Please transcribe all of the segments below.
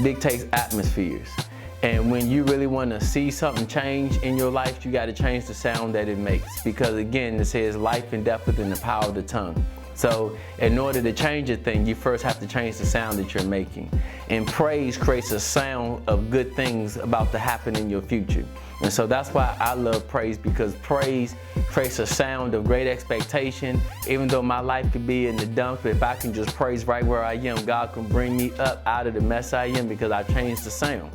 dictates atmospheres. And when you really want to see something change in your life, you got to change the sound that it makes. Because again, it says life and death within the power of the tongue. So in order to change a thing, you first have to change the sound that you're making. And praise creates a sound of good things about to happen in your future. And so that's why I love praise, because praise creates a sound of great expectation. Even though my life could be in the dumps, but if I can just praise right where I am, God can bring me up out of the mess I am because I changed the sound.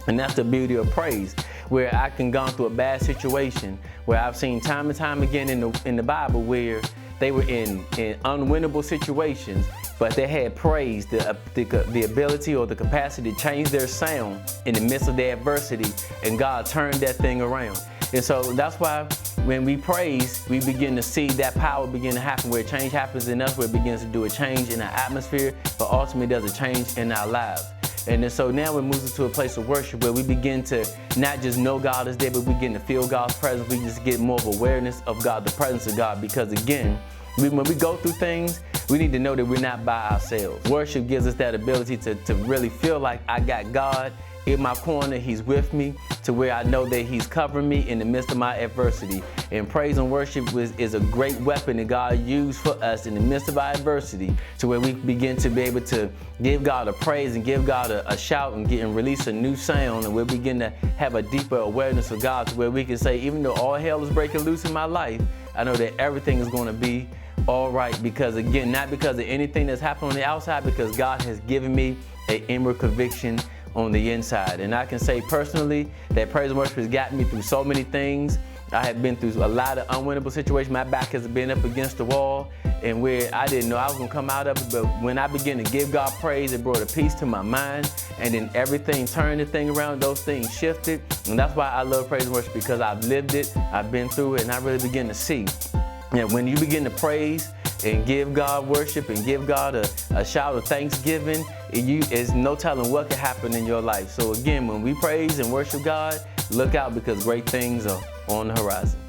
And that's the beauty of praise, where I can go through a bad situation, where I've seen time and time again in the Bible where they were in unwinnable situations, but they had praise, the ability or the capacity to change their sound in the midst of their adversity, and God turned that thing around. And so that's why when we praise, we begin to see that power begin to happen, where change happens in us, where it begins to do a change in our atmosphere, but ultimately does a change in our lives. And then so now it moves us to a place of worship where we begin to not just know God is there, but we begin to feel God's presence. We just get more of awareness of God, the presence of God. Because again, when we go through things, we need to know that we're not by ourselves. Worship gives us that ability to really feel like I got God in my corner, He's with me, to where I know that He's covering me in the midst of my adversity. And praise and worship is a great weapon that God used for us in the midst of our adversity, to where we begin to be able to give God a praise and give God a shout and release a new sound, and we'll begin to have a deeper awareness of God, to where we can say, even though all hell is breaking loose in my life, I know that everything is going to be all right. Because again, not because of anything that's happened on the outside, because God has given me an inward conviction on the inside. And I can say personally that praise and worship has gotten me through so many things. I have been through a lot of unwinnable situations. My back has been up against the wall, and where I didn't know I was going to come out of it. But when I began to give God praise, it brought a peace to my mind, and then everything turned the thing around. Those things shifted. And that's why I love praise and worship, because I've lived it, I've been through it, and I really begin to see. And when you begin to praise and give God worship and give God a shout of thanksgiving, it's no telling what could happen in your life. So again, when we praise and worship God, look out, because great things are on the horizon.